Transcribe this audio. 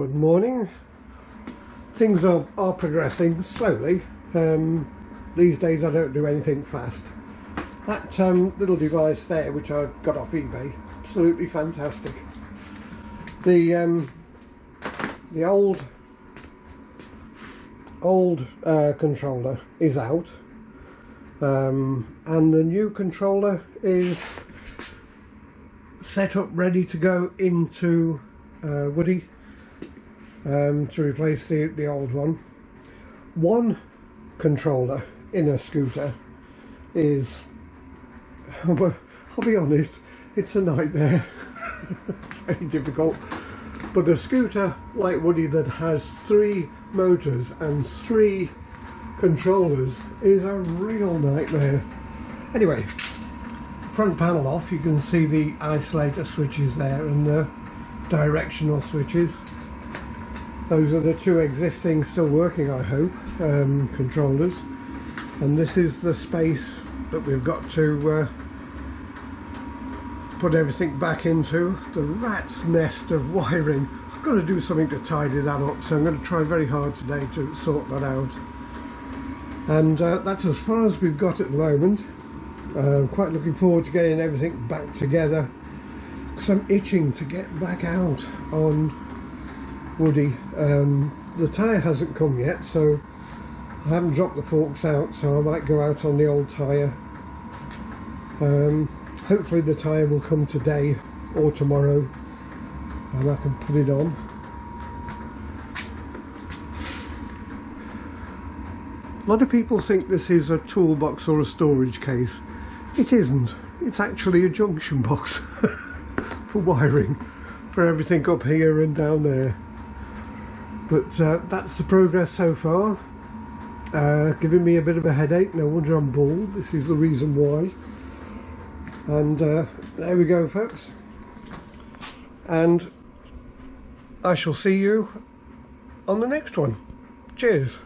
Good morning. Things are progressing slowly. These days I don't do anything fast. That little device there, which I got off eBay, absolutely fantastic. The old controller is out, and the new controller is set up ready to go into Woody to replace the old one. One controller in a scooter is, I'll be honest, it's a nightmare. It's very difficult. But a scooter like Woody that has 3 motors and 3 controllers is a real nightmare. Anyway, front panel off, you can see the isolator switches there and the directional switches. Those are the 2 existing, still working I hope, controllers. And this is the space that we've got to put everything back into. The rat's nest of wiring. I've got to do something to tidy that up, so I'm going to try very hard today to sort that out. And that's as far as we've got at the moment. Quite looking forward to getting everything back together, because I'm itching to get back out on Woody. The tyre hasn't come yet, so I haven't dropped the forks out, so I might go out on the old tyre. Hopefully the tyre will come today or tomorrow and I can put it on. A lot of people think this is a toolbox or a storage case. It isn't. It's actually a junction box for wiring for everything up here and down there. But that's the progress so far. Giving me a bit of a headache. No wonder I'm bald. This is the reason why. And there we go, folks. And I shall see you on the next one. Cheers.